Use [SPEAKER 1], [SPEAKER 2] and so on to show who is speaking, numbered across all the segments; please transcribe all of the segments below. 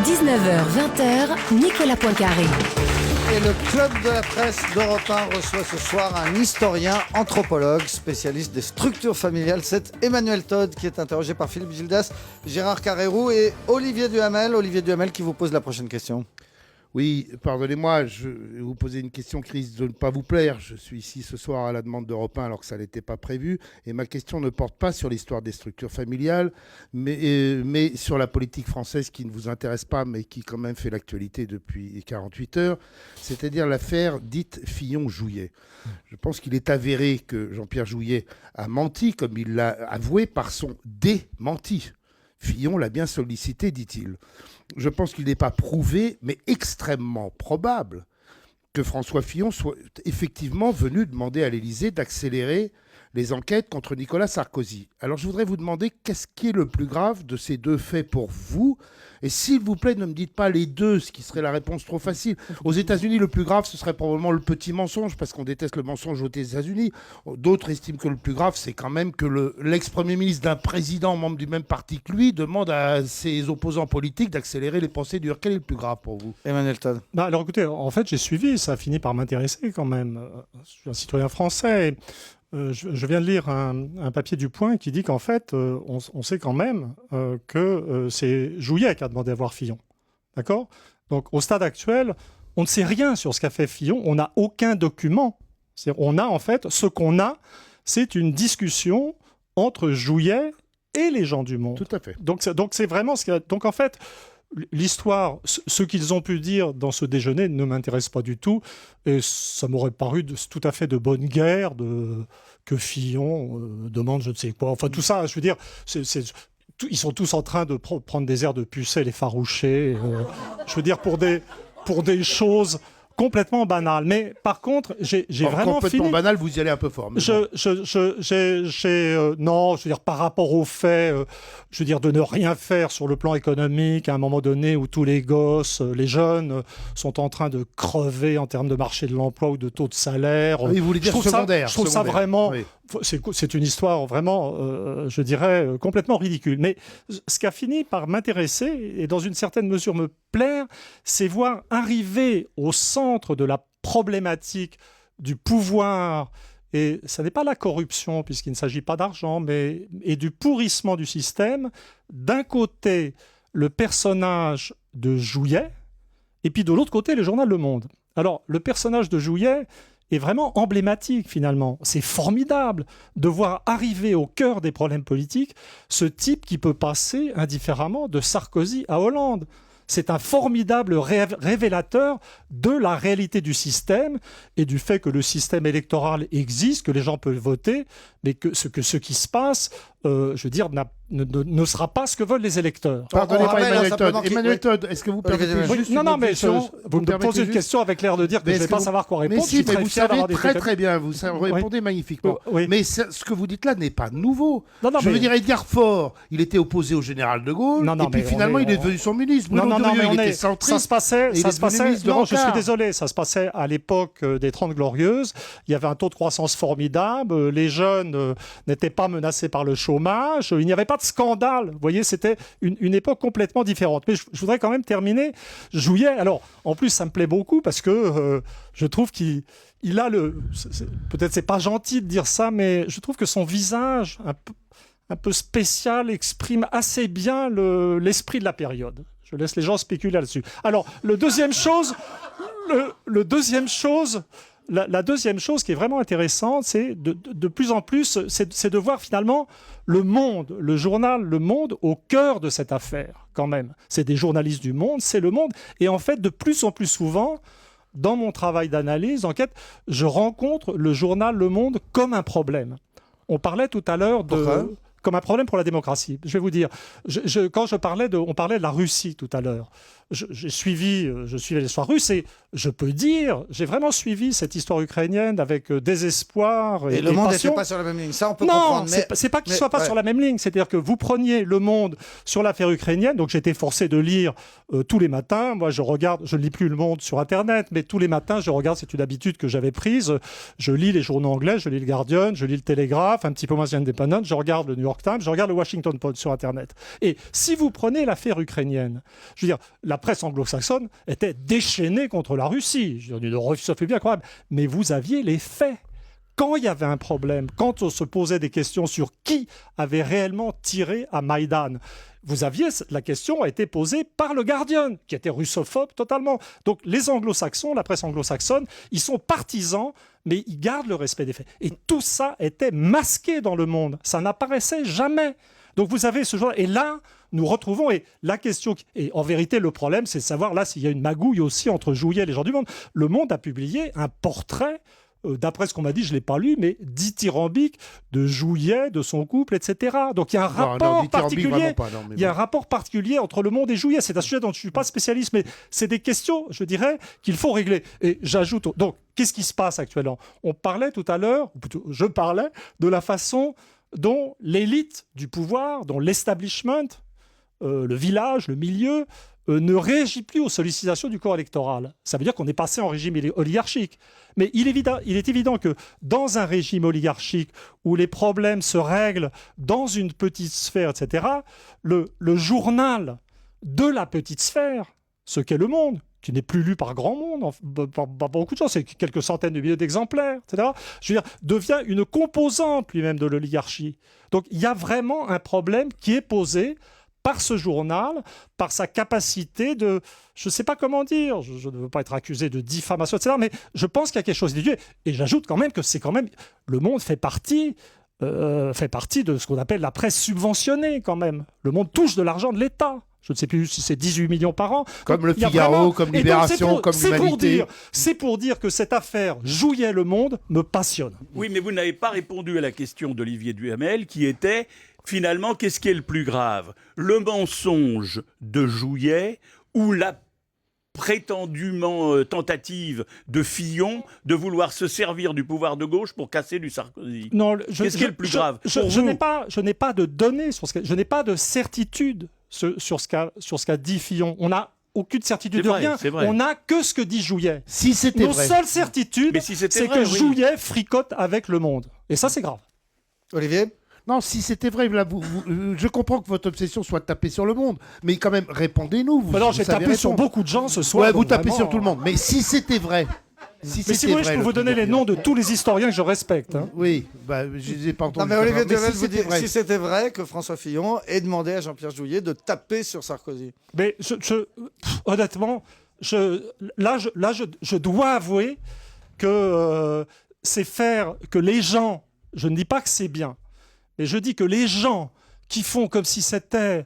[SPEAKER 1] 19h-20h, Nicolas Poincaré.
[SPEAKER 2] Et le club de la presse d'Europe 1 reçoit ce soir un historien anthropologue spécialiste des structures familiales. C'est Emmanuel Todd qui est interrogé par Philippe Gildas, Gérard Carrérou et Olivier Duhamel. Olivier Duhamel qui vous pose la prochaine question.
[SPEAKER 3] Oui, pardonnez-moi, je vais vous poser une question qui risque de ne pas vous plaire. Je suis ici ce soir à la demande d'Europe 1 alors que ça n'était pas prévu. Et ma question ne porte pas sur l'histoire des structures familiales, mais sur la politique française qui ne vous intéresse pas, mais qui quand même fait l'actualité depuis 48 heures, c'est-à-dire l'affaire dite Fillon-Jouillet. Je pense qu'il est avéré que Jean-Pierre Jouillet a menti, comme il l'a avoué, par son démenti. Fillon l'a bien sollicité, dit-il. Je pense qu'il n'est pas prouvé, mais extrêmement probable, que François Fillon soit effectivement venu demander à l'Élysée d'accélérer les enquêtes contre Nicolas Sarkozy. Alors je voudrais vous demander qu'est-ce qui est le plus grave de ces deux faits pour vous ? Et s'il vous plaît, ne me dites pas les deux, ce qui serait la réponse trop facile. Aux États-Unis, le plus grave, ce serait probablement le petit mensonge, parce qu'on déteste le mensonge aux États-Unis. D'autres estiment que le plus grave, c'est quand même que l'ex-premier ministre d'un président membre du même parti que lui demande à ses opposants politiques d'accélérer les procédures. Quel est le plus grave pour vous ?
[SPEAKER 2] Emmanuel Todd.
[SPEAKER 4] Alors écoutez, en fait, j'ai suivi, ça a fini par m'intéresser quand même. Je suis un citoyen français. Je viens de lire un papier du Point qui dit qu'en fait, on sait quand même que c'est Jouillet qui a demandé à voir Fillon. D'accord ? Donc, au stade actuel, on ne sait rien sur ce qu'a fait Fillon. On n'a aucun document. On a, en fait, ce qu'on a, c'est une discussion entre Jouillet et les gens du Monde.
[SPEAKER 3] Tout à fait.
[SPEAKER 4] Donc c'est vraiment ce qu'il y a. Donc, en fait, l'histoire, ce qu'ils ont pu dire dans ce déjeuner ne m'intéresse pas du tout. Et ça m'aurait paru tout à fait de bonne guerre que Fillon demande je ne sais quoi. Enfin, tout ça, je veux dire, ils sont tous en train de prendre des airs de pucelle effarouchés. Je veux dire, pour des choses complètement banales. Mais par contre, j'ai vraiment
[SPEAKER 3] complètement
[SPEAKER 4] fini...
[SPEAKER 3] banal, vous y allez un peu fort.
[SPEAKER 4] Non, je veux dire, par rapport au fait, je veux dire, de ne rien faire sur le plan économique, à un moment donné où tous les gosses, les jeunes, sont en train de crever en termes de marché de l'emploi ou de taux de salaire.
[SPEAKER 3] Oui, vous voulez dire secondaire.
[SPEAKER 4] Je trouve ça vraiment...
[SPEAKER 3] Oui.
[SPEAKER 4] C'est une histoire vraiment, je dirais, complètement ridicule. Mais ce qui a fini par m'intéresser, et dans une certaine mesure me plaire, c'est voir arriver au centre de la problématique du pouvoir, et ça n'est pas la corruption, puisqu'il ne s'agit pas d'argent, et du pourrissement du système, d'un côté, le personnage de Jouillet, et puis de l'autre côté, le journal Le Monde. Alors, le personnage de Jouillet est vraiment emblématique finalement. C'est formidable de voir arriver au cœur des problèmes politiques ce type qui peut passer indifféremment de Sarkozy à Hollande. C'est un formidable révélateur de la réalité du système et du fait que le système électoral existe, que les gens peuvent voter, mais que ce qui se passe, je veux dire, ne sera pas ce que veulent les électeurs.
[SPEAKER 3] Pardonnez-moi, Emmanuel Todd. Emmanuel Todd, est-ce que vous permettez juste
[SPEAKER 4] non, mais
[SPEAKER 3] question,
[SPEAKER 4] vous me posez une question avec l'air de dire que je ne vais pas savoir quoi répondre.
[SPEAKER 3] Mais si, mais vous savez très bien, vous répondez magnifiquement.
[SPEAKER 4] Oui.
[SPEAKER 3] Mais ce que vous dites là n'est pas nouveau.
[SPEAKER 4] Non,
[SPEAKER 3] je veux dire, Edgar Faure, il était opposé au général de Gaulle, et puis finalement, il est devenu son ministre. Bruno Durieux, il était centriste.
[SPEAKER 4] Ça se passait. Non, je suis désolé, ça se passait à l'époque des 30 Glorieuses. Il y avait un taux de croissance formidable. Les jeunes n'étaient pas menacés par le chômage. Il n'y avait pas de scandale. Vous voyez, c'était une époque complètement différente. Mais je voudrais quand même terminer. Jouillet, alors, en plus, ça me plaît beaucoup parce que je trouve qu'il a peut-être c'est pas gentil de dire ça, mais je trouve que son visage un peu spécial exprime assez bien l'esprit de la période. Je laisse les gens spéculer là-dessus. Alors, la deuxième chose qui est vraiment intéressante, c'est de plus en plus, c'est de voir finalement Le Monde, le journal Le Monde au cœur de cette affaire, quand même. C'est des journalistes du Monde, c'est Le Monde. Et en fait, de plus en plus souvent, dans mon travail d'analyse, d'enquête, je rencontre le journal Le Monde comme un problème. On parlait tout à l'heure comme un problème pour la démocratie. Je vais vous dire, on parlait de la Russie tout à l'heure. je suivais l'histoire russe et je peux dire, j'ai vraiment suivi cette histoire ukrainienne avec désespoir
[SPEAKER 2] et le monde n'était pas sur la même ligne. Ça, on peut comprendre.
[SPEAKER 4] Non, c'est pas qu'il ne soit pas sur la même ligne. C'est-à-dire que vous preniez Le Monde sur l'affaire ukrainienne, donc j'étais forcé de lire tous les matins. Moi, je ne lis plus Le Monde sur Internet, mais tous les matins, je regarde, c'est une habitude que j'avais prise. Je lis les journaux anglais, je lis le Guardian, je lis le Telegraph, un petit peu moins The Independent, je regarde le New York Times, je regarde le Washington Post sur Internet. Et si vous prenez l'affaire ukrainienne, je veux dire, la presse anglo-saxonne était déchaînée contre la Russie. Je veux dire, ça fait bien quand même. Mais vous aviez les faits. Quand il y avait un problème, quand on se posait des questions sur qui avait réellement tiré à Maïdan, la question a été posée par le Guardian, qui était russophobe totalement. Donc les anglo-saxons, la presse anglo-saxonne, ils sont partisans, mais ils gardent le respect des faits. Et tout ça était masqué dans Le Monde. Ça n'apparaissait jamais. Donc vous avez ce genre... Et là, nous retrouvons... Et la question... Et en vérité, le problème, c'est de savoir là s'il y a une magouille aussi entre Jouillet et les gens du Monde. Le Monde a publié un portrait... d'après ce qu'on m'a dit, je ne l'ai pas lu, mais dithyrambique de Jouillet, de son couple, etc. Donc il y a un rapport particulier. Il y a un rapport particulier entre Le Monde et Jouillet. C'est un sujet dont je ne suis pas spécialiste, mais c'est des questions, je dirais, qu'il faut régler. Et j'ajoute, donc, qu'est-ce qui se passe actuellement? On parlait tout à l'heure, ou plutôt je parlais, de la façon dont l'élite du pouvoir, dont l'establishment, le village, le milieu, ne réagit plus aux sollicitations du corps électoral. Ça veut dire qu'on est passé en régime oligarchique. Mais il est évident que dans un régime oligarchique où les problèmes se règlent dans une petite sphère, etc., le journal de la petite sphère, ce qu'est Le Monde, qui n'est plus lu par grand monde, par beaucoup de gens, c'est quelques centaines de milliers d'exemplaires, etc., je veux dire, devient une composante lui-même de l'oligarchie. Donc il y a vraiment un problème qui est posé par ce journal, par sa capacité de... Je ne sais pas comment dire, je ne veux pas être accusé de diffamation, etc., mais je pense qu'il y a quelque chose d'individuel. Et j'ajoute quand même que c'est quand même... Le Monde fait partie de ce qu'on appelle la presse subventionnée, quand même. Le Monde touche de l'argent de l'État. Je ne sais plus si c'est 18 millions par an.
[SPEAKER 3] Comme Le Figaro, comme Libération, comme l'Humanité.
[SPEAKER 4] C'est pour dire que cette affaire Jouillet-Le Monde me passionne.
[SPEAKER 1] Oui, mais vous n'avez pas répondu à la question d'Olivier Duhamel, qui était... Finalement, qu'est-ce qui est le plus grave? Le mensonge de Jouillet ou la prétendument tentative de Fillon de vouloir se servir du pouvoir de gauche pour casser du Sarkozy? Qu'est-ce qui est le plus grave?
[SPEAKER 4] Je n'ai pas de données, je n'ai pas de certitude sur ce qu'a dit Fillon. On n'a aucune certitude de rien. On n'a que ce que dit Jouillet.
[SPEAKER 2] Si c'était vrai.
[SPEAKER 4] Nos seules certitudes, c'est que Jouillet fricote avec Le Monde. Et ça, c'est grave.
[SPEAKER 2] Olivier?
[SPEAKER 3] Non, si c'était vrai, là, je comprends que votre obsession soit de taper sur Le Monde, mais quand même, répondez-nous.
[SPEAKER 4] Non, j'ai tapé sur beaucoup de gens ce soir.
[SPEAKER 3] Ouais, vous tapez sur tout le monde. Mais si c'était vrai...
[SPEAKER 4] mais si vous voulez, je peux vous donner les noms de tous les historiens que je respecte. Hein.
[SPEAKER 3] Oui, je les ai pas entendus.
[SPEAKER 2] Non, mais Olivier Duhamel vous dit, si c'était vrai que François Fillon ait demandé à Jean-Pierre Jouillet de taper sur Sarkozy.
[SPEAKER 4] Mais honnêtement, je dois avouer que c'est faire que les gens, je ne dis pas que c'est bien, mais je dis que les gens qui font comme si c'était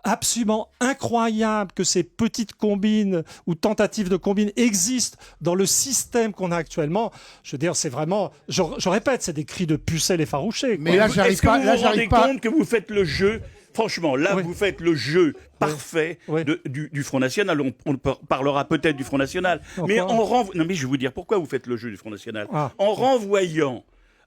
[SPEAKER 4] absolument incroyable que ces petites combines ou tentatives de combines existent dans le système qu'on a actuellement, je veux dire, c'est vraiment... Je répète, c'est des cris de pucelle effarouchés.
[SPEAKER 1] Mais là, j'arrive pas... Est-ce que vous vous rendez compte que vous faites le jeu... Franchement, là, vous faites le jeu parfait du Front National. On parlera peut-être du Front National. Mais non, mais je vais vous dire pourquoi vous faites le jeu du Front National. En renvoyant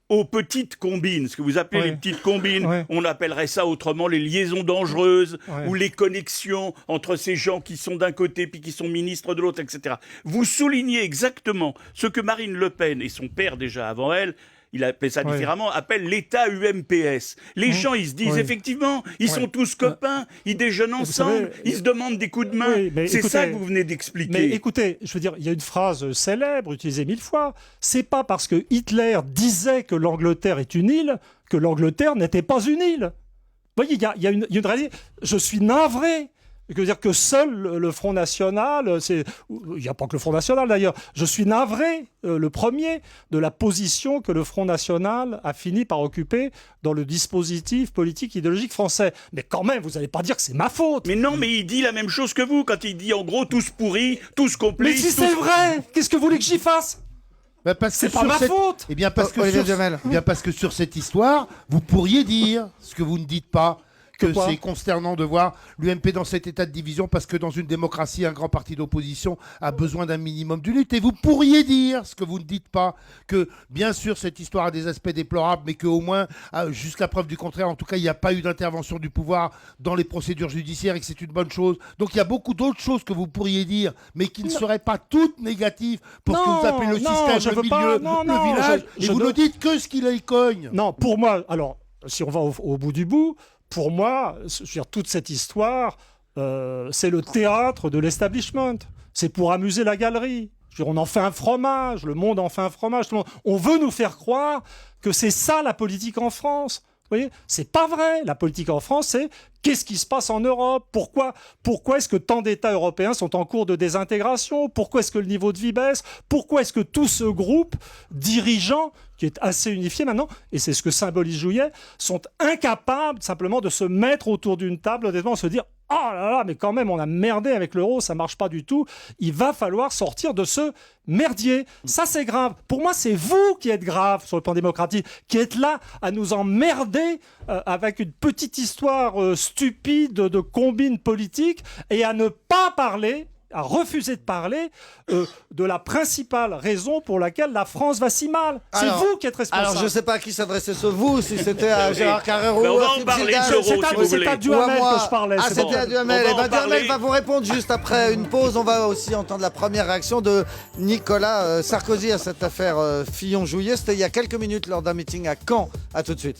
[SPEAKER 1] aux petites combines, ce que vous appelez les petites combines, on appellerait ça autrement les liaisons dangereuses ou les connexions entre ces gens qui sont d'un côté puis qui sont ministres de l'autre, etc. Vous soulignez exactement ce que Marine Le Pen et son père déjà avant elle, il appelait ça différemment, appelle l'État UMPS. Les gens, ils se disent effectivement, ils sont tous copains, ils déjeunent ensemble, ils se demandent des coups de main. C'est ça que vous venez d'expliquer.
[SPEAKER 4] Mais écoutez, je veux dire, il y a une phrase célèbre, utilisée 1000 fois. C'est pas parce que Hitler disait que l'Angleterre est une île que l'Angleterre n'était pas une île. Vous voyez, il y a une réalité. Je suis navré. C'est-à-dire que seul le Front National, il n'y a pas que le Front National d'ailleurs, je suis navré, le premier, de la position que le Front National a fini par occuper dans le dispositif politique idéologique français. Mais quand même, vous n'allez pas dire que c'est ma faute.
[SPEAKER 1] Mais non, mais il dit la même chose que vous, quand il dit en gros tous pourris, tous complices.
[SPEAKER 4] Mais si c'est vrai, qu'est-ce que vous voulez que j'y fasse? C'est pas ma faute.
[SPEAKER 3] Eh bien, parce que sur cette histoire, vous pourriez dire ce que vous ne dites pas, que c'est consternant de voir l'UMP dans cet état de division parce que dans une démocratie, un grand parti d'opposition a besoin d'un minimum d'unité. Et vous pourriez dire, ce que vous ne dites pas, que bien sûr cette histoire a des aspects déplorables, mais qu'au moins, jusqu'à preuve du contraire, en tout cas, il n'y a pas eu d'intervention du pouvoir dans les procédures judiciaires et que c'est une bonne chose. Donc il y a beaucoup d'autres choses que vous pourriez dire, mais qui ne seraient pas toutes négatives pour ce que vous appelez le système, le milieu, le village. Et vous ne dites que ce qu'il y cogne.
[SPEAKER 4] Non, pour moi, alors, si on va au bout du bout, pour moi, je veux dire, toute cette histoire, c'est le théâtre de l'establishment. C'est pour amuser la galerie. Je veux dire, on en fait un fromage, le monde en fait un fromage. On veut nous faire croire que c'est ça la politique en France. Vous voyez, c'est pas vrai. La politique en France, c'est qu'est-ce qui se passe en Europe ? Pourquoi est-ce que tant d'États européens sont en cours de désintégration ? Pourquoi est-ce que le niveau de vie baisse ? Pourquoi est-ce que tout ce groupe dirigeant, qui est assez unifié maintenant, et c'est ce que symbolise Jouyet, sont incapables simplement de se mettre autour d'une table, honnêtement, se dire « Oh là là, mais quand même, on a merdé avec l'euro, ça marche pas du tout. Il va falloir sortir de ce merdier. » Ça, c'est grave. Pour moi, c'est vous qui êtes grave sur le plan démocratique, qui êtes là à nous emmerder avec une petite histoire stupide de combine politique et à ne pas parler, à refuser de parler de la principale raison pour laquelle la France va si mal. C'est vous qui êtes responsable.
[SPEAKER 2] Alors, je ne sais pas à qui s'adressait ce vous, si c'était à Gérard Carrero ou à Philippe Gildas.
[SPEAKER 4] C'est à Duhamel que je parlais.
[SPEAKER 2] Ah, c'était à Duhamel. Duhamel va vous répondre juste après une pause. On va aussi entendre la première réaction de Nicolas Sarkozy à cette affaire Fillon-Jouyet. C'était il y a quelques minutes lors d'un meeting à Caen. À tout de suite.